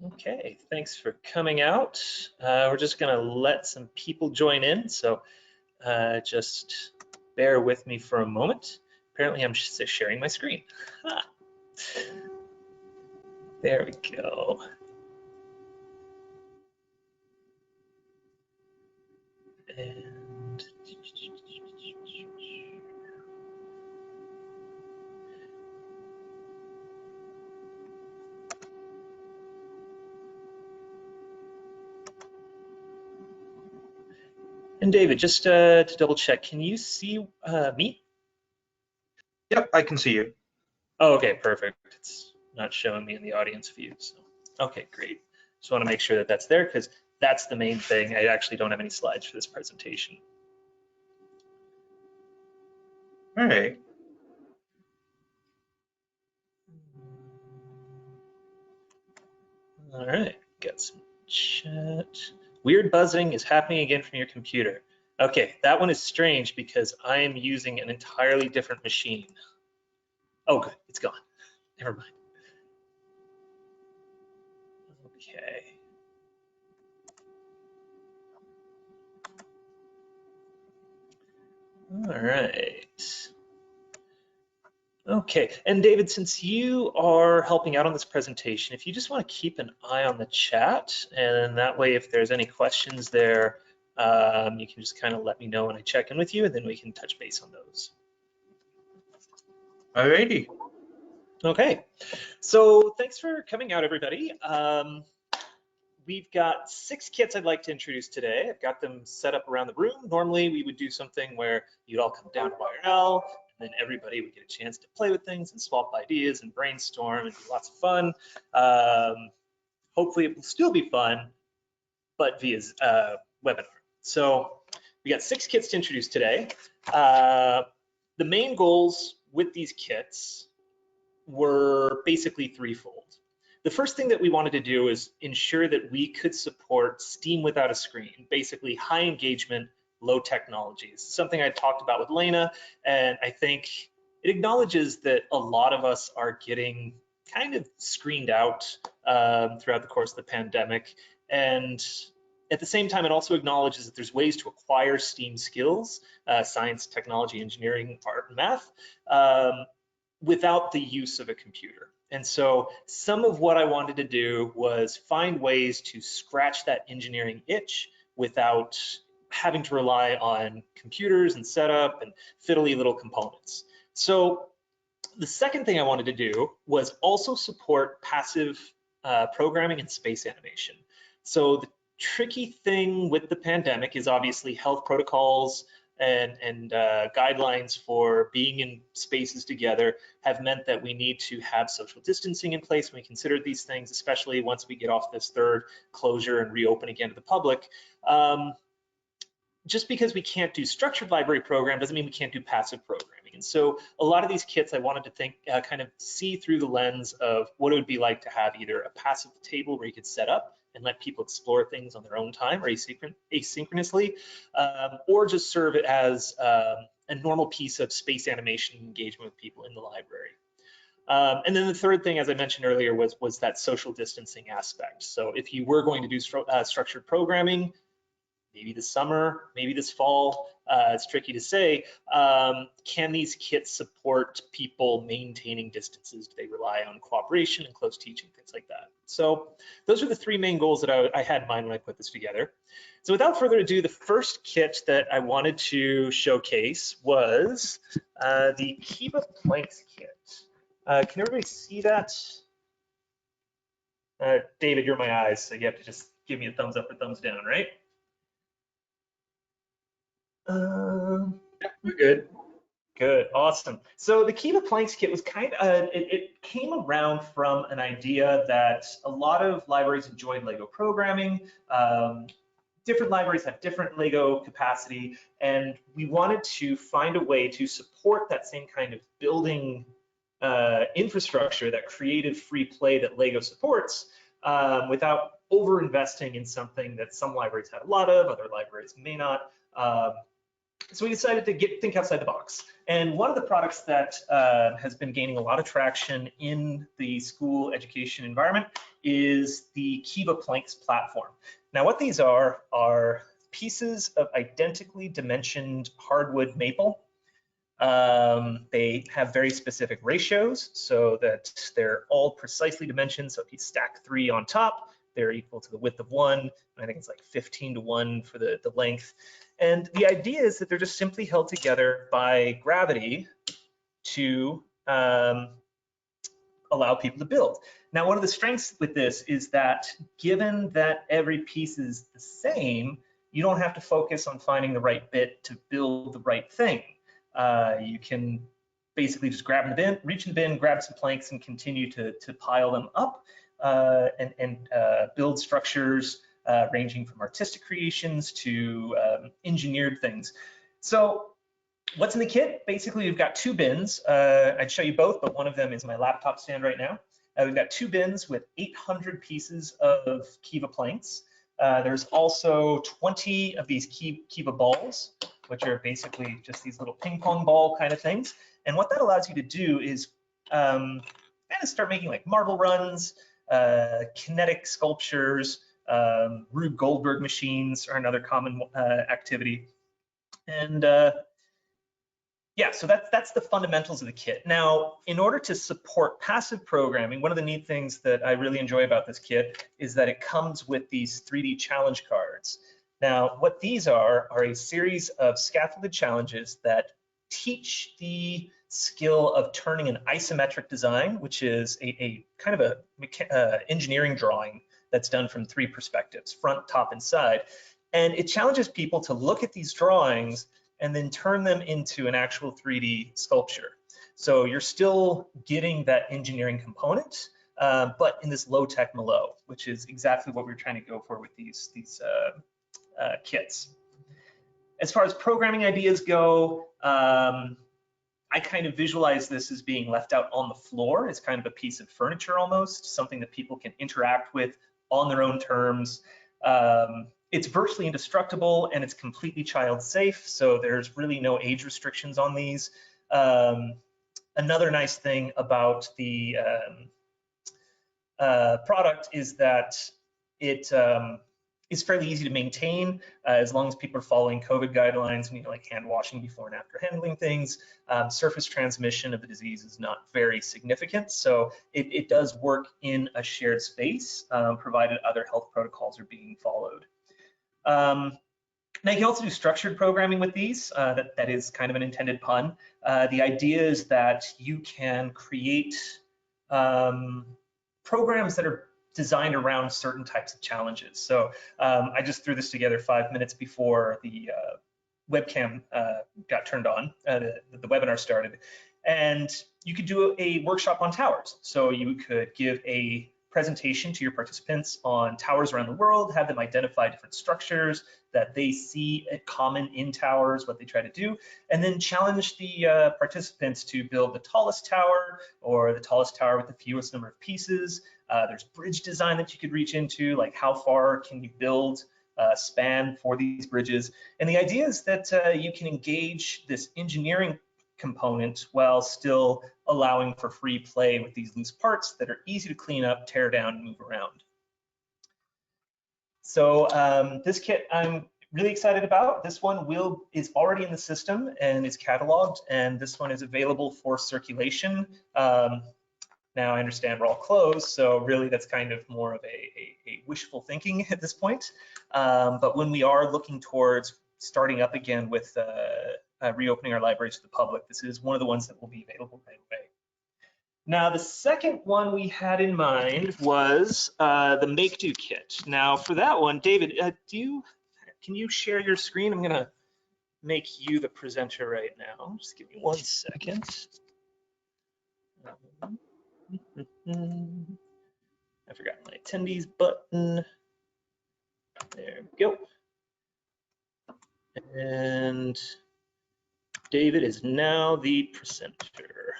Okay, thanks for coming out. We're just gonna let some people join in, so just bear with me for a moment. Apparently I'm just sharing my screen. Ah, there we go. And David, just to double check, can you see me? Yep, I can see you. Oh, okay, perfect. It's not showing me in the audience view. So, okay, great. Just want to make sure that that's there because that's the main thing. I actually don't have any slides for this presentation. All right. All right, got some chat. Weird buzzing is happening again from your computer. Okay, that one is strange because I am using an entirely different machine. Oh, good, it's gone. Never mind. Okay. All right. Okay, and David, since you are helping out on this presentation, if you just want to keep an eye on the chat, and that way if there's any questions there, you can just kind of let me know when I check in with you, and then we can touch base on those. Alrighty. Okay, so thanks for coming out, everybody. We've got 6 kits I'd like to introduce today. I've got them set up around the room. Normally we would do something where you'd all come down to YRL, and then everybody would get a chance to play with things and swap ideas and brainstorm and do lots of fun. Hopefully it will still be fun, but via webinar. So we got 6 kits to introduce today. The main goals with these kits were basically threefold. The first thing that we wanted to do is ensure that we could support Steam without a screen, basically high engagement, low technologies. Something I talked about with Lena, and I think it acknowledges that a lot of us are getting kind of screened out throughout the course of the pandemic. And at the same time, it also acknowledges that there's ways to acquire STEAM skills, science, technology, engineering, art, and math, without the use of a computer. And so some of what I wanted to do was find ways to scratch that engineering itch without having to rely on computers and setup and fiddly little components. So the second thing I wanted to do was also support passive programming and space animation. So the tricky thing with the pandemic is obviously health protocols and guidelines for being in spaces together have meant that we need to have social distancing in place when we consider these things, especially once we get off this third closure and reopen again to the public. Just because we can't do structured library program doesn't mean we can't do passive programming. And so a lot of these kits I wanted to think, kind of see through the lens of what it would be like to have either a passive table where you could set up and let people explore things on their own time or asynchronously, or just serve it as a normal piece of space animation engagement with people in the library. And then the third thing, as I mentioned earlier, was that social distancing aspect. So if you were going to do structured programming, maybe this summer, maybe this fall, it's tricky to say. Can these kits support people maintaining distances? Do they rely on cooperation and close teaching, things like that? So those are the 3 main goals that I had in mind when I put this together. So without further ado, the first kit that I wanted to showcase was the KEVA Planks kit. Can everybody see that? David, you're my eyes, so you have to just give me a thumbs up or thumbs down, right? Yeah, we're good. Good, awesome. So the KEVA Planks kit was kind of, it came around from an idea that a lot of libraries enjoy Lego programming. Different libraries have different Lego capacity, and we wanted to find a way to support that same kind of building infrastructure, that creative free play that Lego supports, without over investing in something that some libraries have a lot of, other libraries may not. So we decided to think outside the box. And one of the products that has been gaining a lot of traction in the school education environment is the KEVA Planks platform. Now, what these are pieces of identically dimensioned hardwood maple. They have very specific ratios so that they're all precisely dimensioned. So if you stack 3 on top, they're equal to the width of 1. And I think it's like 15 to 1 for the length. And the idea is that they're just simply held together by gravity to allow people to build. Now, one of the strengths with this is that given that every piece is the same, you don't have to focus on finding the right bit to build the right thing. You can basically just grab in the bin, reach in the bin, grab some planks, and continue to pile them up and build structures ranging from artistic creations to engineered things. So what's in the kit? Basically, we've got 2 bins. I'd show you both, but one of them is my laptop stand right now. We've got 2 bins with 800 pieces of KEVA planks. There's also 20 of these KEVA balls, which are basically just these little ping pong ball kind of things. And what that allows you to do is kind of start making like marble runs, kinetic sculptures, Rube Goldberg machines are another common activity. And yeah, so that's the fundamentals of the kit. Now, in order to support passive programming, one of the neat things that I really enjoy about this kit is that it comes with these 3D challenge cards. Now, what these are a series of scaffolded challenges that teach the skill of turning an isometric design, which is a kind of a engineering drawing that's done from 3 perspectives, front, top, and side. And it challenges people to look at these drawings and then turn them into an actual 3D sculpture. So you're still getting that engineering component, but in this low-tech milieu, which is exactly what we're trying to go for with these kits. As far as programming ideas go, I kind of visualize this as being left out on the floor. It's kind of a piece of furniture almost, something that people can interact with on their own terms. It's virtually indestructible and it's completely child safe, so there's really no age restrictions on these. Another nice thing about the product is that it is fairly easy to maintain as long as people are following COVID guidelines, like hand washing before and after handling things. Surface transmission of the disease is not very significant, so it does work in a shared space, provided other health protocols are being followed. Now you can also do structured programming with these. That is kind of an intended pun. The idea is that you can create programs that are designed around certain types of challenges. So I just threw this together 5 minutes before the webcam got turned on, the webinar started. And you could do a workshop on towers. So you could give a presentation to your participants on towers around the world, have them identify different structures that they see common in towers, what they try to do, and then challenge the participants to build the tallest tower or the tallest tower with the fewest number of pieces. There's bridge design that you could reach into, like how far can you build span for these bridges. And the idea is that you can engage this engineering component while still allowing for free play with these loose parts that are easy to clean up, tear down, and move around. So this kit I'm really excited about. This one is already in the system and is cataloged, and this one is available for circulation. Now I understand we're all closed, so really that's kind of more of a wishful thinking at this point. But when we are looking towards starting up again with reopening our libraries to the public, this is one of the ones that will be available right away. Now, the second one we had in mind was the MakeDO kit. Now, for that one, David, can you share your screen? I'm gonna make you the presenter right now. Just give me 1 second. I forgot my attendees button. There we go. And David is now the presenter.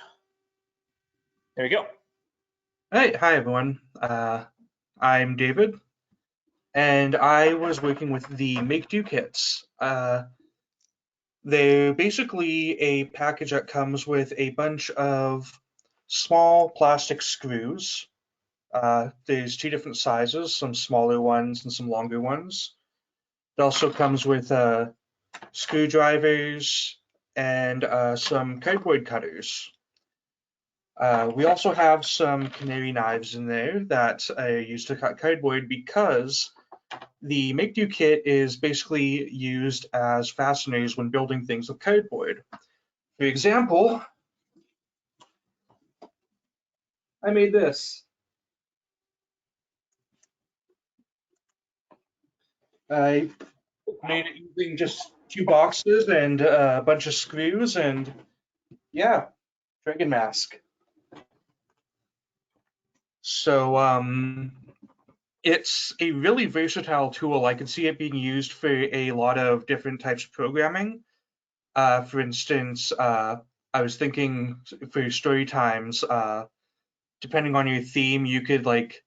There we go. Hey, hi everyone. I'm David, and I was working with the MakeDO kits. They're basically a package that comes with a bunch of small plastic screws. There's two different sizes, some smaller ones and some longer ones. It also comes with screwdrivers and some cardboard cutters. We also have some canary knives in there that are used to cut cardboard because the MakeDO kit is basically used as fasteners when building things with cardboard. For example, I made this. I made it using just 2 boxes and a bunch of screws and yeah, dragon mask. So it's a really versatile tool. I can see it being used for a lot of different types of programming. For instance, I was thinking for story times, depending on your theme, you could like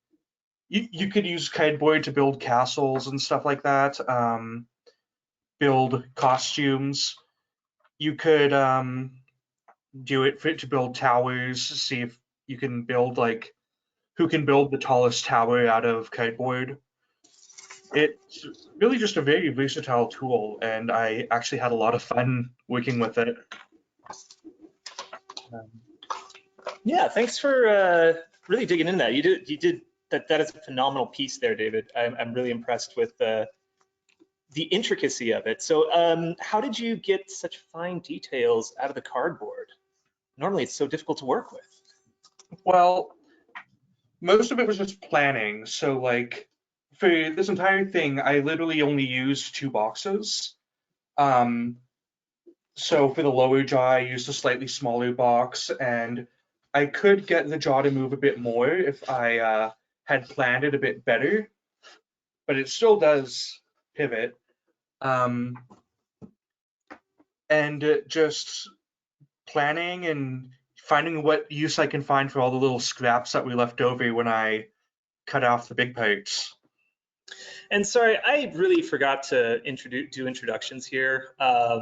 you could use cardboard to build castles and stuff like that. Build costumes. You could do it to build towers. See if you can build like who can build the tallest tower out of cardboard. It's really just a very versatile tool, and I actually had a lot of fun working with it. Yeah, thanks for really digging in that. You did that. That is a phenomenal piece there, David. I'm really impressed with the intricacy of it. So, how did you get such fine details out of the cardboard? Normally, it's so difficult to work with. Well, most of it was just planning. So, like, for this entire thing, I literally only used 2 boxes. Um, so for the lower jaw, I used a slightly smaller box, and I could get the jaw to move a bit more if I had planned it a bit better, but it still does pivot. Um, and just planning and finding what use I can find for all the little scraps that we left over when I cut off the big parts. And sorry, I really forgot to do introductions here. I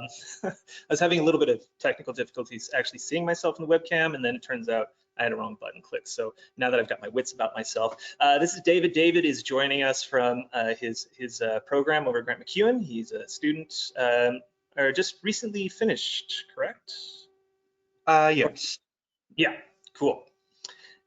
was having a little bit of technical difficulties actually seeing myself in the webcam, and then it turns out I had a wrong button clicked. So now that I've got my wits about myself, this is David. David is joining us from his program over at Grant McEwen. He's a student, or just recently finished, correct? Yes. Yeah, cool.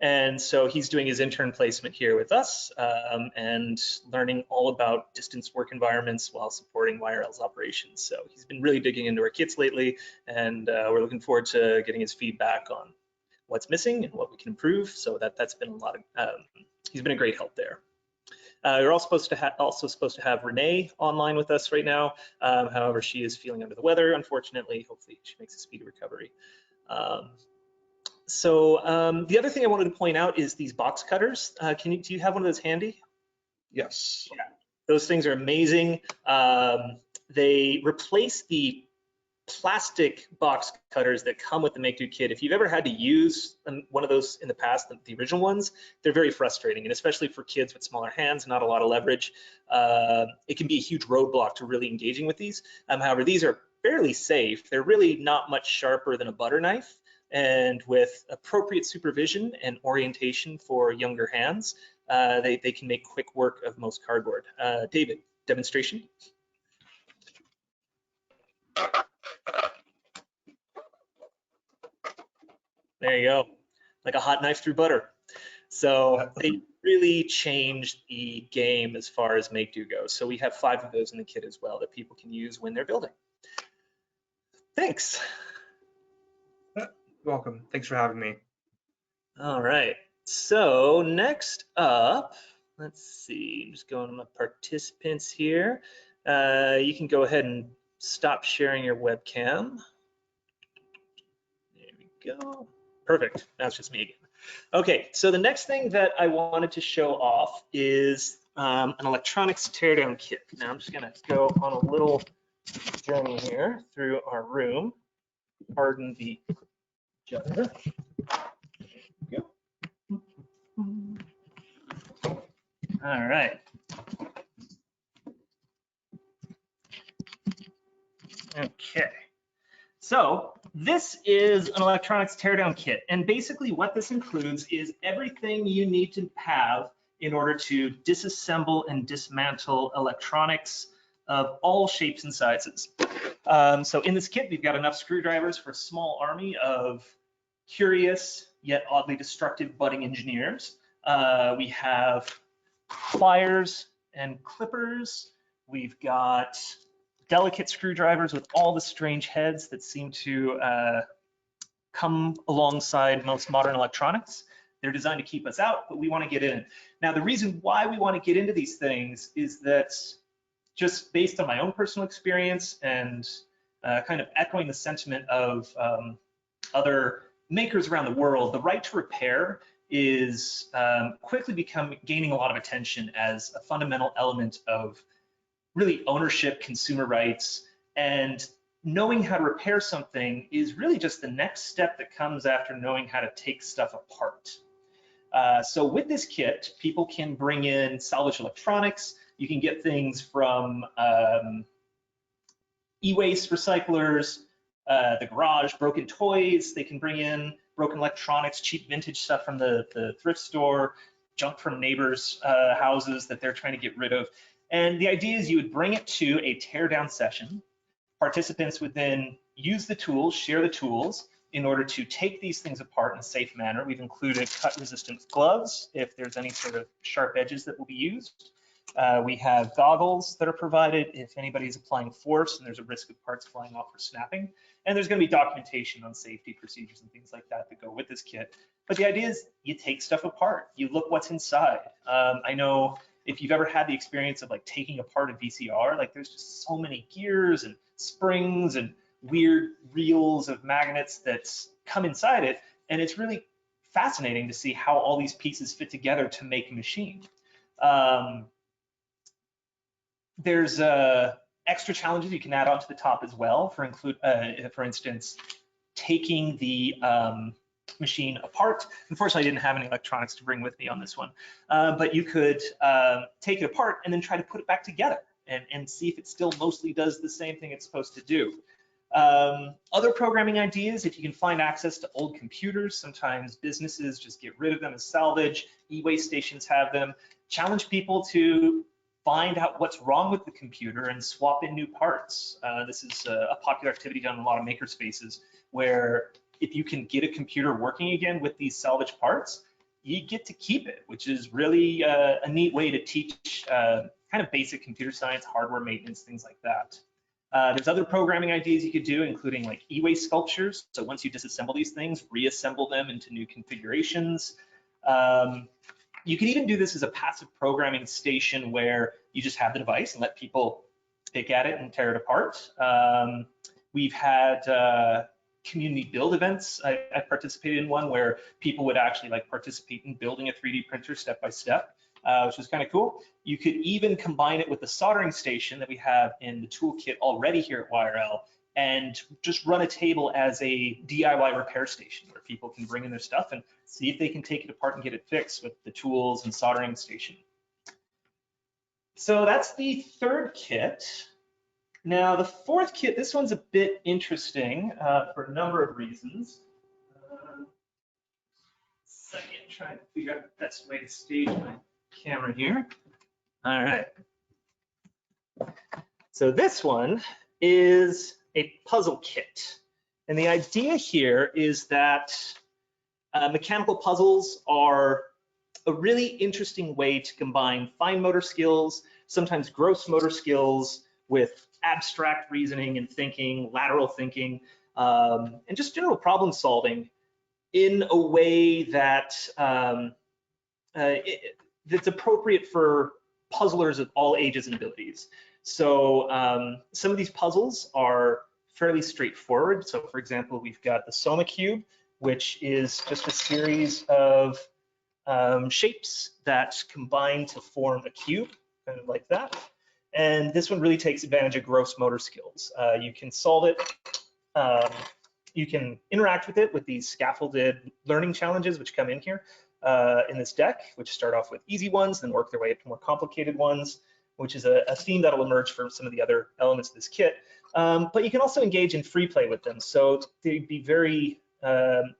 And so he's doing his intern placement here with us and learning all about distance work environments while supporting YRL's operations. So he's been really digging into our kits lately, and we're looking forward to getting his feedback on what's missing and what we can improve. So that's been a lot of, he's been a great help there. We're also supposed to have Renee online with us right now. However, she is feeling under the weather, unfortunately. Hopefully she makes a speedy recovery. So the other thing I wanted to point out is these box cutters. Do you have one of those handy? Yes. Yeah, those things are amazing. They replace the plastic box cutters that come with the MakeDO kit. If you've ever had to use one of those in the past, the original ones, they're very frustrating, and especially for kids with smaller hands, not a lot of leverage. It can be a huge roadblock to really engaging with these. However, these are fairly safe. They're really not much sharper than a butter knife. And with appropriate supervision and orientation for younger hands, they can make quick work of most cardboard. David, demonstration? There you go, like a hot knife through butter. So they really changed the game as far as MakeDO goes. So we have 5 of those in the kit as well that people can use when they're building. Thanks. You're welcome. Thanks for having me. All right. So next up, let's see, I'm just going to my participants here. You can go ahead and stop sharing your webcam. There we go. Perfect. Now it's just me again. Okay, so the next thing that I wanted to show off is an electronics teardown kit. Now I'm just going to go on a little journey here through our room. Pardon the judder. All right. Okay. So this is an electronics teardown kit. And basically what this includes is everything you need to have in order to disassemble and dismantle electronics of all shapes and sizes. So in this kit, we've got enough screwdrivers for a small army of curious yet oddly destructive budding engineers. We have pliers and clippers. We've got delicate screwdrivers with all the strange heads that seem to come alongside most modern electronics. They're designed to keep us out, but we want to get in. Now, the reason why we want to get into these things is that just based on my own personal experience and kind of echoing the sentiment of other makers around the world, the right to repair is quickly gaining a lot of attention as a fundamental element of really ownership, consumer rights, and knowing how to repair something is really just the next step that comes after knowing how to take stuff apart. So with this kit, people can bring in salvage electronics. You can get things from e-waste recyclers, the garage, broken toys. They can bring in broken electronics, cheap vintage stuff from the thrift store, junk from neighbors' houses that they're trying to get rid of. And the idea is you would bring it to a teardown session. Participants would then use the tools, share the tools in order to take these things apart in a safe manner. We've included cut-resistant gloves if there's any sort of sharp edges that will be used. We have goggles that are provided if anybody's applying force and there's a risk of parts flying off or snapping. And there's going to be documentation on safety procedures and things like that go with this kit. But the idea is you take stuff apart, you look what's inside. I know if you've ever had the experience of like taking apart a VCR, like there's just so many gears and springs and weird reels of magnets that come inside it. And it's really fascinating to see how all these pieces fit together to make a machine. There's extra challenges you can add onto the top as well for instance, taking the machine apart. Unfortunately, I didn't have any electronics to bring with me on this one, but you could take it apart and then try to put it back together and see if it still mostly does the same thing it's supposed to do. Other programming ideas, if you can find access to old computers, sometimes businesses just get rid of them as salvage, e-waste stations have them. Challenge people to find out what's wrong with the computer and swap in new parts. This is a popular activity done in a lot of maker spaces where if you can get a computer working again with these salvage parts, you get to keep it, which is really a neat way to teach kind of basic computer science, hardware maintenance, things like that. There's other programming ideas you could do, including like e-waste sculptures. So once you disassemble these things, reassemble them into new configurations. You can even do this as a passive programming station where you just have the device and let people pick at it and tear it apart. We've had community build events. I participated in one where people would actually like participate in building a 3D printer step by step, which was kind of cool. You could even combine it with the soldering station that we have in the toolkit already here at YRL and just run a table as a DIY repair station where people can bring in their stuff and see if they can take it apart and get it fixed with the tools and soldering station. So that's the third kit. Now the fourth kit, this one's a bit interesting for a number of reasons. Second, trying to figure out the best way to stage my camera here. All right. So this one is a puzzle kit. And the idea here is that mechanical puzzles are a really interesting way to combine fine motor skills, sometimes gross motor skills, with abstract reasoning and thinking, lateral thinking, and just general problem solving in a way that that's appropriate for puzzlers of all ages and abilities. So some of these puzzles are fairly straightforward. So for example, we've got the Soma Cube, which is just a series of shapes that combine to form a cube, kind of like that. And this one really takes advantage of gross motor skills. You can solve it. You can interact with it with these scaffolded learning challenges, which come in here in this deck, which start off with easy ones, then work their way up to more complicated ones. which is a theme that'll emerge from some of the other elements of this kit. But you can also engage in free play with them. So they'd be very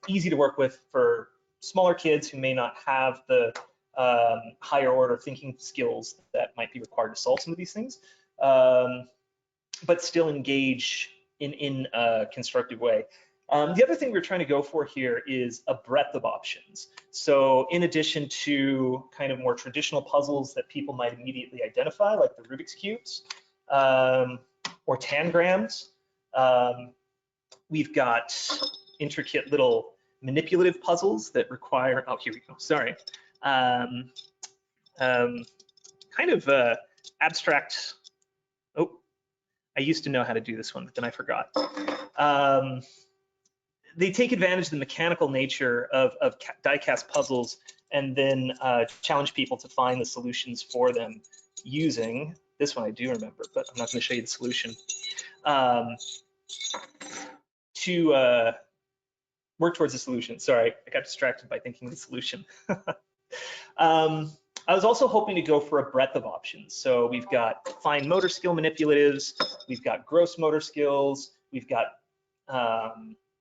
easy to work with for smaller kids who may not have the higher order thinking skills that might be required to solve some of these things, but still engage in a constructive way. The other thing we're trying to go for here is a breadth of options. So in addition to kind of more traditional puzzles that people might immediately identify, like the Rubik's Cubes or tangrams, we've got intricate little manipulative puzzles that require, oh, here we go, sorry. Kind of abstract, oh, I used to know how to do this one, but then I forgot. They take advantage of the mechanical nature of die-cast puzzles and then challenge people to find the solutions for them using, this one I do remember, but I'm not going to show you the solution, to work towards a solution. Sorry, I got distracted by thinking of the solution. I was also hoping to go for a breadth of options. So we've got fine motor skill manipulatives, we've got gross motor skills, we've got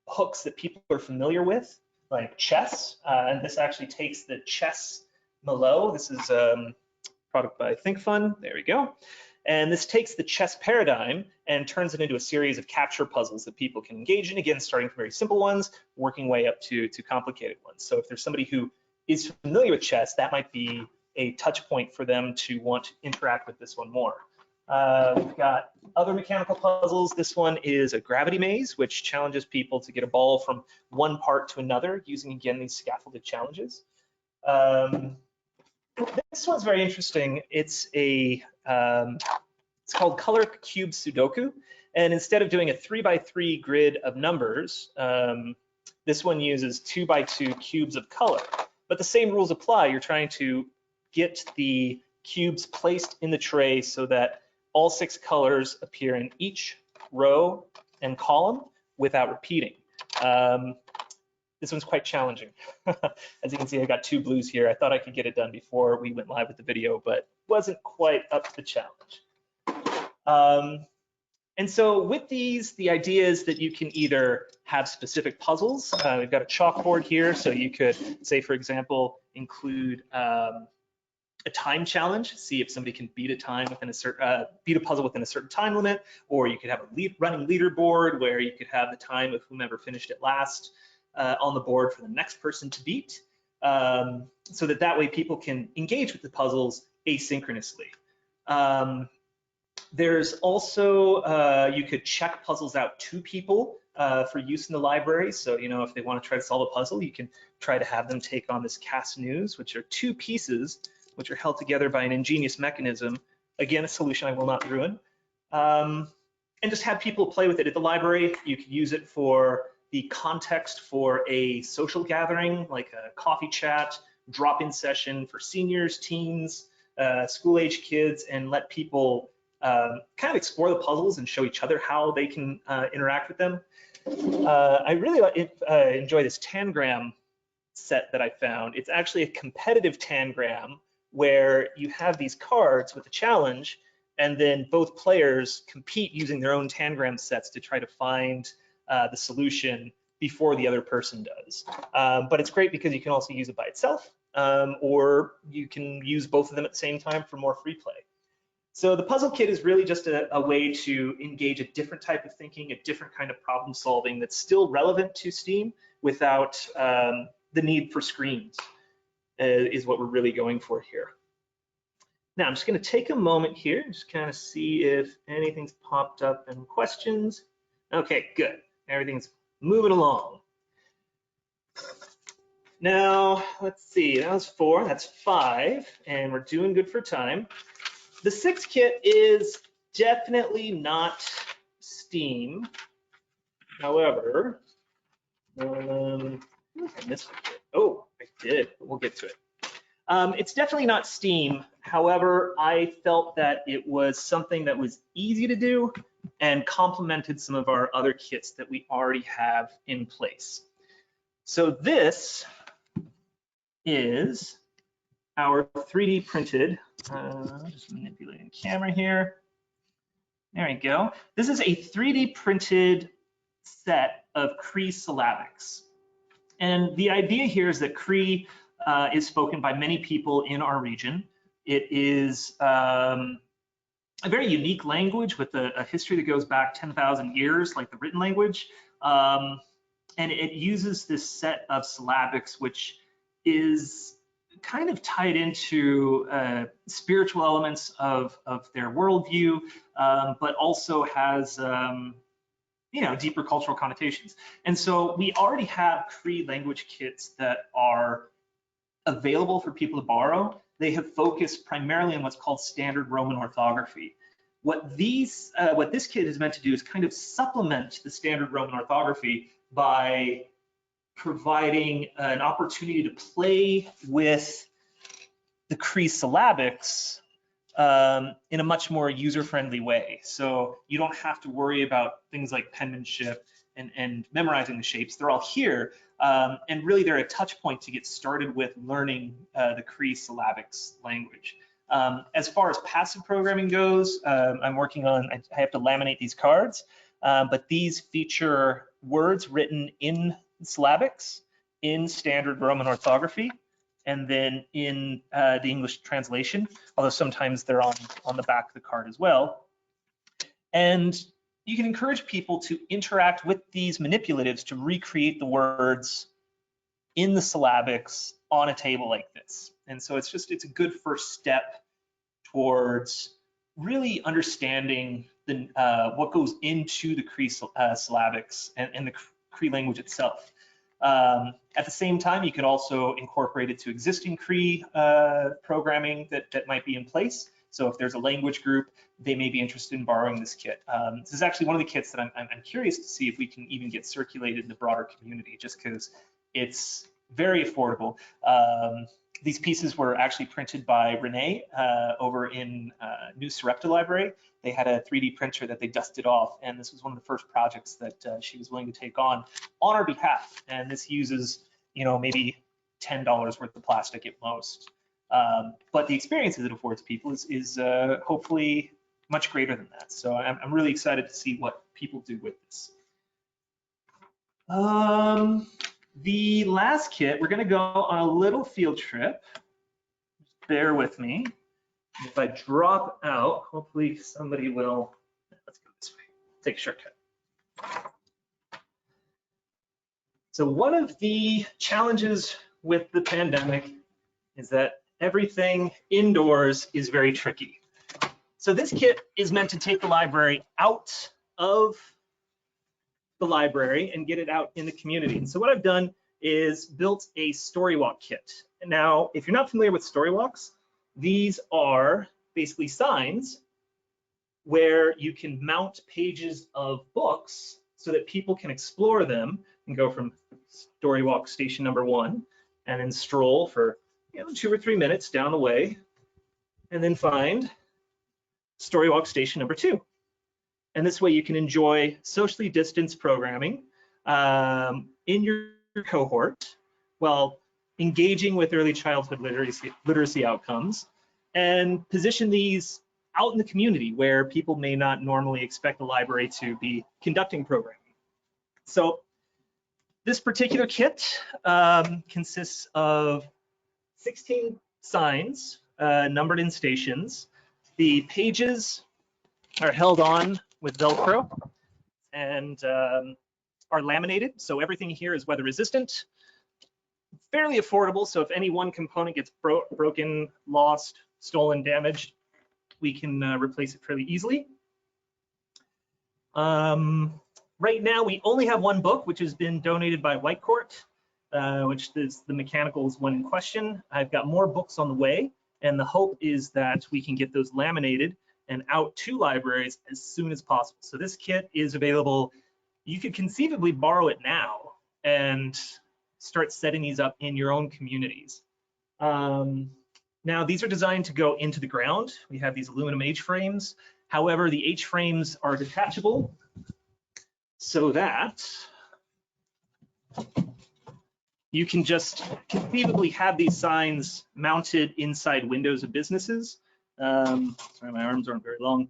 hooks that people are familiar with, like chess. And this actually takes the chess Malo. This is a product by ThinkFun. There we go. And this takes the chess paradigm and turns it into a series of capture puzzles that people can engage in, again, starting from very simple ones, working way up to complicated ones. So if there's somebody who is familiar with chess, that might be a touch point for them to want to interact with this one more. We've got other mechanical puzzles. This one is a gravity maze, which challenges people to get a ball from one part to another using, again, these scaffolded challenges. This one's very interesting. It's called Color Cube Sudoku. And instead of doing a 3x3 grid of numbers, this one uses 2x2 cubes of color. But the same rules apply. You're trying to get the cubes placed in the tray so that all 6 colors appear in each row and column without repeating. This one's quite challenging. As you can see, I got 2 blues here. I thought I could get it done before we went live with the video, but wasn't quite up to the challenge. And so with these, the idea is that you can either have specific puzzles. We've got a chalkboard here, so you could say, for example, include a time challenge, see if somebody can beat a time within a certain, beat a puzzle within a certain time limit, or you could have a running leaderboard where you could have the time of whomever finished it last on the board for the next person to beat, so that way people can engage with the puzzles asynchronously. There's also, you could check puzzles out to people for use in the library. So, you know, if they want to try to solve a puzzle, you can try to have them take on this cast news, which are 2 pieces, which are held together by an ingenious mechanism. Again, a solution I will not ruin. And just have people play with it at the library. You could use it for the context for a social gathering, like a coffee chat, drop-in session for seniors, teens, school-age kids, and let people kind of explore the puzzles and show each other how they can interact with them. I really enjoy this tangram set that I found. It's actually a competitive tangram where you have these cards with a challenge, and then both players compete using their own tangram sets to try to find the solution before the other person does. But it's great because you can also use it by itself, or you can use both of them at the same time for more free play. So the puzzle kit is really just a way to engage a different type of thinking, a different kind of problem solving that's still relevant to STEAM without the need for screens, is what we're really going for here. Now I'm just going to take a moment here, just kind of see if anything's popped up in questions. Okay, good. Everything's moving along. Now, let's see, that was 4, that's 5, and we're doing good for time. The 6th kit is definitely not STEAM. However, I missed it. Oh, I did, but we'll get to it. It's definitely not STEAM. However, I felt that it was something that was easy to do and complemented some of our other kits that we already have in place. So this is our 3D printed, just manipulating the camera here. There we go. This is a 3D printed set of Crea syllabics. And the idea here is that Crea is spoken by many people in our region. It is a very unique language with a history that goes back 10,000 years, like the written language. And it uses this set of syllabics, which is kind of tied into spiritual elements of their worldview, but also has deeper cultural connotations. And so we already have Crea language kits that are available for people to borrow. They have focused primarily on what's called standard Roman orthography. What this kit is meant to do is kind of supplement the standard Roman orthography by providing an opportunity to play with the Crea syllabics in a much more user-friendly way. So you don't have to worry about things like penmanship and memorizing the shapes. They're all here, and really they're a touch point to get started with learning the Crea syllabics language. As far as passive programming goes, I'm working on, I have to laminate these cards, but these feature words written in syllabics in standard Roman orthography, and then in the English translation, although sometimes they're on the back of the card as well. And you can encourage people to interact with these manipulatives to recreate the words in the syllabics on a table like this. And so it's a good first step towards really understanding what goes into the Crea syllabics and the Crea language itself. At the same time, you can also incorporate it to existing Crea programming that might be in place. So if there's a language group, they may be interested in borrowing this kit. This is actually one of the kits that I'm curious to see if we can even get circulated in the broader community, just because it's very affordable. These pieces were actually printed by Renee over in New Sarepta Library. They had a 3D printer that they dusted off, and this was one of the first projects that she was willing to take on our behalf. And this uses, maybe $10 worth of plastic at most. But the experience that it affords people is hopefully much greater than that. So I'm really excited to see what people do with this. The last kit, we're gonna go on a little field trip. Just bear with me. If I drop out, hopefully somebody will, let's go this way, take a shortcut. So one of the challenges with the pandemic is that everything indoors is very tricky. So this kit is meant to take the library out of the library and get it out in the community. And so what I've done is built a Storywalk kit. Now, if you're not familiar with Storywalks, these are basically signs where you can mount pages of books so that people can explore them and go from Storywalk station number 1 and then stroll for 2 or 3 minutes down the way and then find Storywalk station number 2. And this way you can enjoy socially distanced programming in your cohort while engaging with early childhood literacy outcomes, and position these out in the community where people may not normally expect the library to be conducting programming. So this particular kit consists of 16 signs numbered in stations. The pages are held on with Velcro and are laminated. So everything here is weather resistant, fairly affordable. So if any one component gets broken, lost, stolen, damaged, we can replace it fairly easily. Right now, we only have one book, which has been donated by Whitecourt, which is the Mechanicals one in question. I've got more books on the way, and the hope is that we can get those laminated and out to libraries as soon as possible. So this kit is available. You could conceivably borrow it now and start setting these up in your own communities. Now, these are designed to go into the ground. We have these aluminum H-frames. However, the H-frames are detachable so that you can just conceivably have these signs mounted inside windows of businesses. Sorry, my arms aren't very long.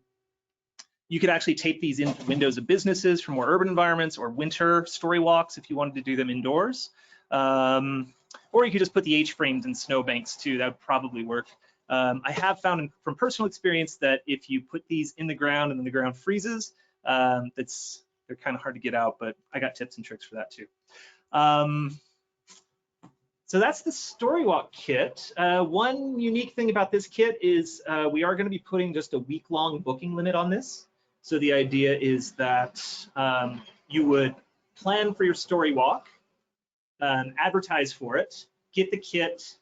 You could actually tape these into windows of businesses for more urban environments or winter story walks if you wanted to do them indoors. Or you could just put the H-frames in snowbanks too, that would probably work. I have found from personal experience that if you put these in the ground and then the ground freezes, they're kind of hard to get out, but I got tips and tricks for that too. So that's the Storywalk kit. One unique thing about this kit is we are going to be putting just a week-long booking limit on this. So the idea is that you would plan for your Storywalk, advertise for it, get the kit,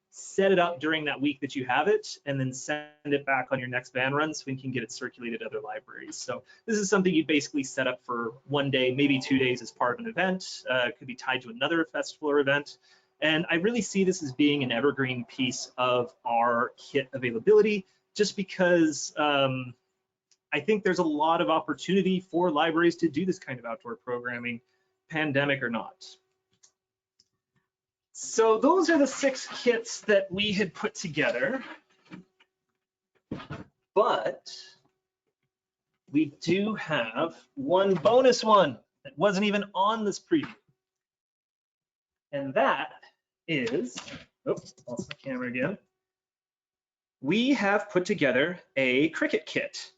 set it up during that week that you have it, and then send it back on your next van run so we can get it circulated to other libraries. So this is something you basically set up for 1 day, maybe 2 days as part of an event. It could be tied to another festival or event. And I really see this as being an evergreen piece of our kit availability, just because I think there's a lot of opportunity for libraries to do this kind of outdoor programming, pandemic or not. So those are the 6 kits that we had put together, but we do have one bonus one that wasn't even on this preview. And that is, oops, lost my camera again. We have put together a Cricut Kit.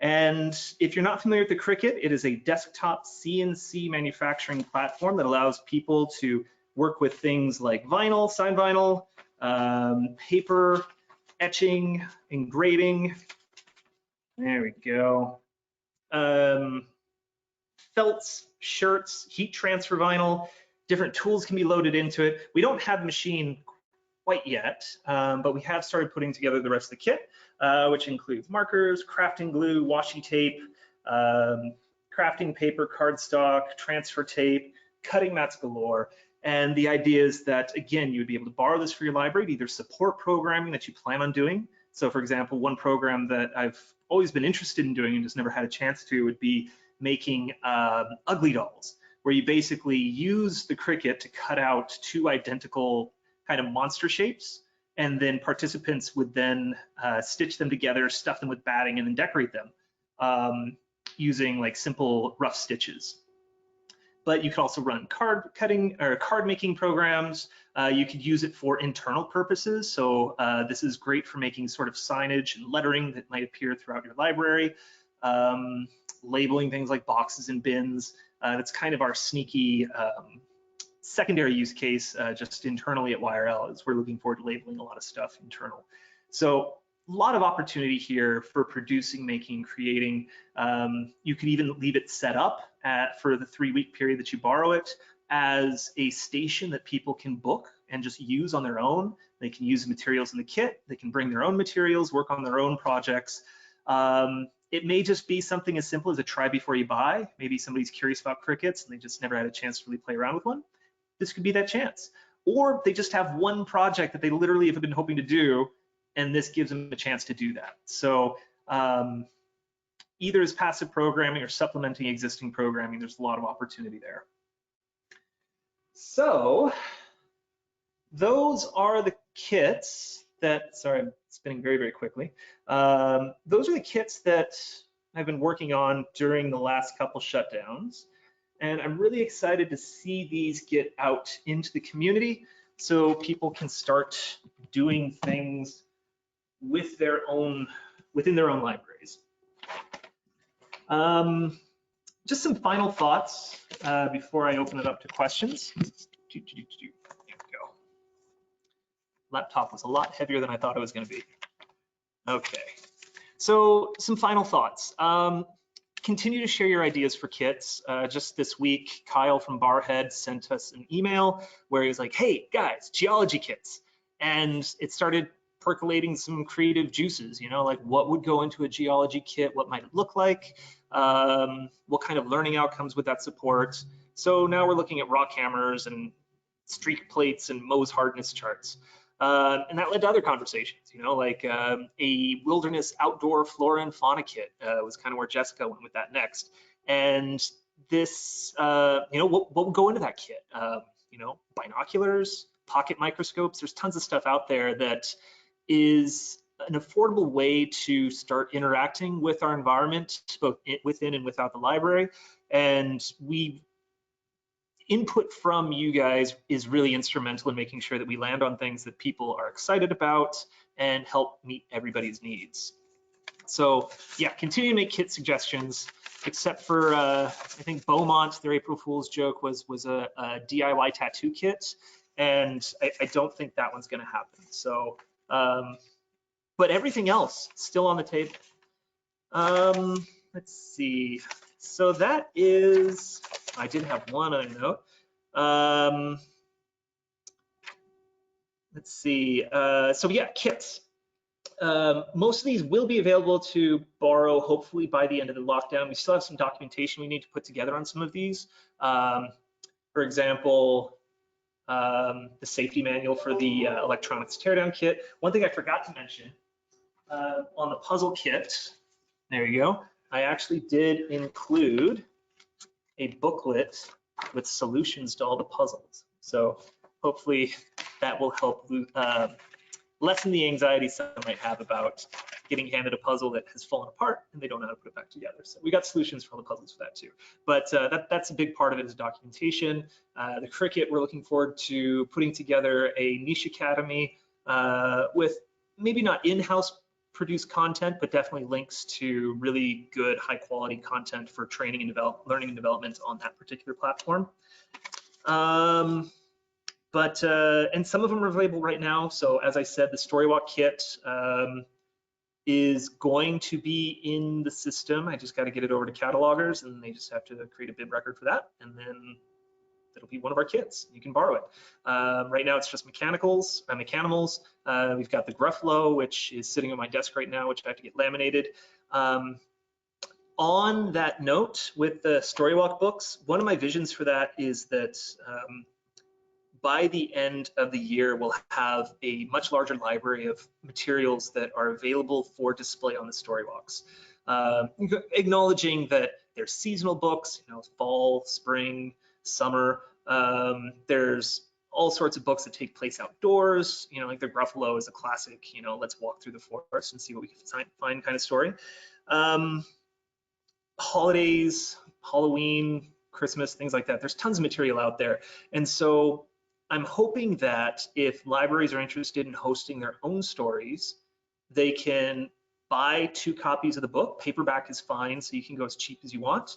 And if you're not familiar with the Cricut, it is a desktop CNC manufacturing platform that allows people to work with things like vinyl, side vinyl, paper, etching, engraving. There we go. Felts, shirts, heat transfer vinyl, different tools can be loaded into it. We don't have a machine quite yet, but we have started putting together the rest of the kit, which includes markers, crafting glue, washi tape, crafting paper, cardstock, transfer tape, cutting mats galore. And the idea is that, again, you would be able to borrow this for your library to either support programming that you plan on doing. So for example, one program that I've always been interested in doing and just never had a chance to would be making ugly dolls, where you basically use the Cricut to cut out 2 identical kind of monster shapes, and then participants would then stitch them together, stuff them with batting, and then decorate them using like simple rough stitches. But you could also run card cutting or card making programs. You could use it for internal purposes. So this is great for making sort of signage and lettering that might appear throughout your library. Labeling things like boxes and bins. That's kind of our sneaky secondary use case just internally at YRL, as we're looking forward to labeling a lot of stuff internal. So a lot of opportunity here for producing, making, creating. You could even leave it set up for the 3-week period that you borrow it as a station that people can book and just use on their own. They can use the materials in the kit. They can bring their own materials, work on their own projects. It may just be something as simple as a try before you buy. Maybe somebody's curious about Cricuts and they just never had a chance to really play around with one. This could be that chance. Or they just have one project that they literally have been hoping to do, and this gives them a chance to do that. So either as passive programming or supplementing existing programming, there's a lot of opportunity there. So those are the kits that, sorry, I'm spinning very, very quickly. Those are the kits that I've been working on during the last couple shutdowns. And I'm really excited to see these get out into the community so people can start doing things with their own, within their own libraries. Just some final thoughts before I open it up to questions. There we go. Laptop was a lot heavier than I thought it was going to be. Okay, so some final thoughts. Continue to share your ideas for kits. Just this week, Kyle from Barhead sent us an email where he was like, hey guys, geology kits. And it started percolating some creative juices, you know, like what would go into a geology kit? What might it look like? What kind of learning outcomes would that support? So now we're looking at rock hammers and streak plates and Mohs hardness charts. And that led to other conversations, you know, like a wilderness outdoor flora and fauna kit was kind of where Jessica went with that next. And this, you know, what would go into that kit? you know, binoculars, pocket microscopes. There's tons of stuff out there that is an affordable way to start interacting with our environment, both within and without the library. And input from you guys is really instrumental in making sure that we land on things that people are excited about and help meet everybody's needs. So yeah, continue to make kit suggestions, except for I think Beaumont, their April Fool's joke was a DIY tattoo kit, and I don't think that one's going to happen. So, but everything else still on the table. Let's see. So that is, I did have one other note. Let's see. So yeah, kits. Most of these will be available to borrow, hopefully by the end of the lockdown. We still have some documentation we need to put together on some of these. For example, the safety manual for the electronics teardown kit. One thing I forgot to mention, on the puzzle kit, there you go, I actually did include a booklet with solutions to all the puzzles. So hopefully that will help lessen the anxiety some might have about getting handed a puzzle that has fallen apart and they don't know how to put it back together. So we got solutions for all the puzzles for that too. But that's a big part of it is documentation. The Cricut, we're looking forward to putting together a niche academy with maybe not in-house produced content, but definitely links to really good high quality content for training and learning and development on that particular platform. And some of them are available right now. So as I said, the Storywalk kit is going to be in the system. I just got to get it over to catalogers, and they just have to create a bid record for that, and then it'll be one of our kits. You can borrow it. Right now, it's just mechanicals. We've got the Gruffalo, which is sitting on my desk right now, which I have to get laminated. On that note, with the Storywalk books, one of my visions for that is that by the end of the year, we'll have a much larger library of materials that are available for display on the Storywalks. Acknowledging that there's seasonal books, you know, fall, spring, summer. There's all sorts of books that take place outdoors, you know, like the Gruffalo is a classic, you know, let's walk through the forest and see what we can find kind of story. Holidays, Halloween, Christmas, things like that. There's tons of material out there. And so I'm hoping that if libraries are interested in hosting their own stories, they can buy 2 copies of the book. Paperback is fine, so you can go as cheap as you want.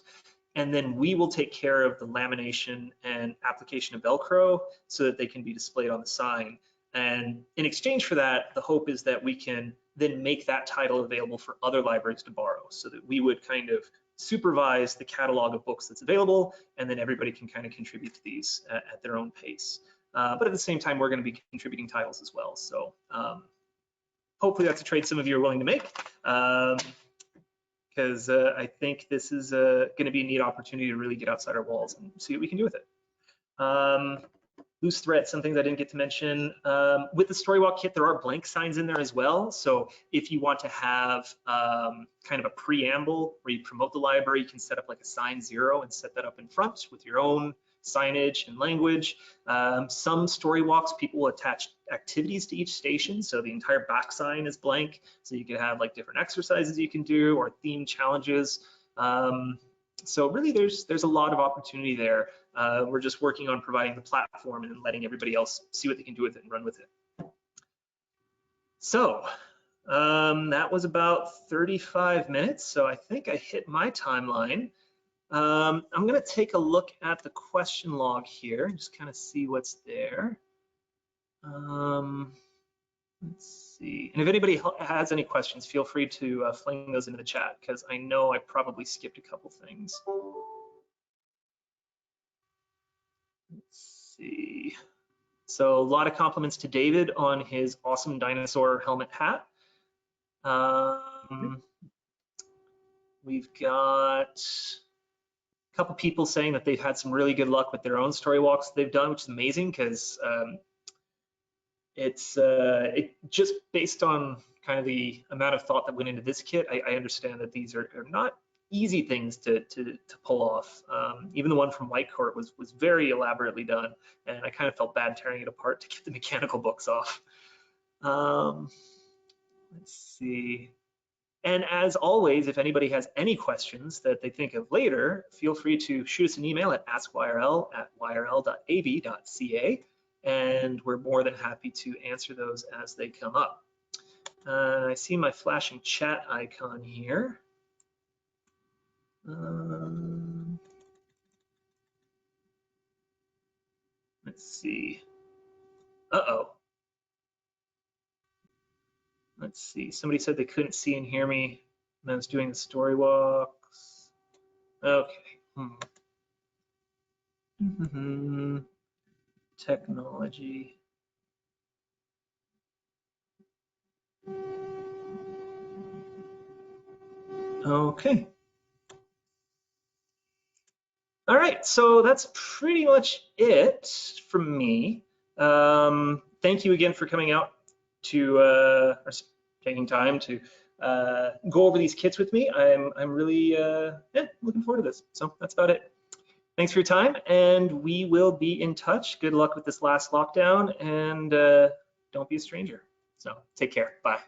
And then we will take care of the lamination and application of Velcro so that they can be displayed on the sign. And in exchange for that, the hope is that we can then make that title available for other libraries to borrow, so that we would kind of supervise the catalog of books that's available, and then everybody can kind of contribute to these at their own pace. But at the same time, we're going to be contributing titles as well. So hopefully that's a trade some of you are willing to make, because I think this is going to be a neat opportunity to really get outside our walls and see what we can do with it. Loose thread, some things I didn't get to mention. With the Storywalk kit, there are blank signs in there as well. So if you want to have kind of a preamble where you promote the library, you can set up like a sign 0 and set that up in front with your own signage and language. Some Storywalks, people will attach activities to each station, so the entire back sign is blank, so you can have like different exercises you can do or themed challenges. So really there's a lot of opportunity there. We're just working on providing the platform and letting everybody else see what they can do with it and run with it. So that was about 35 minutes, so I think I hit my timeline. I'm going to take a look at the question log here and just kind of see what's there. Let's see. And if anybody has any questions, feel free to fling those into the chat, because I know I probably skipped a couple things. Let's see. So a lot of compliments to David on his awesome dinosaur helmet hat. We've got a couple people saying that they've had some really good luck with their own Storywalks they've done, which is amazing, because it's just based on kind of the amount of thought that went into this kit. I understand that these are not easy things to pull off. Even the one from Whitecourt was very elaborately done, and I kind of felt bad tearing it apart to get the mechanical books off. Let's see. And as always, if anybody has any questions that they think of later, feel free to shoot us an email at askyRL@yrl.av.ca, and we're more than happy to answer those as they come up. I see my flashing chat icon here. Let's see. Uh-oh. Let's see. Somebody said they couldn't see and hear me when I was doing the story walks. Okay. Technology. Okay. All right, so that's pretty much it from me. Thank you again for coming out to or taking time to go over these kits with me. I'm really looking forward to this. So that's about it. Thanks for your time, and we will be in touch. Good luck with this last lockdown, and don't be a stranger. So take care. Bye.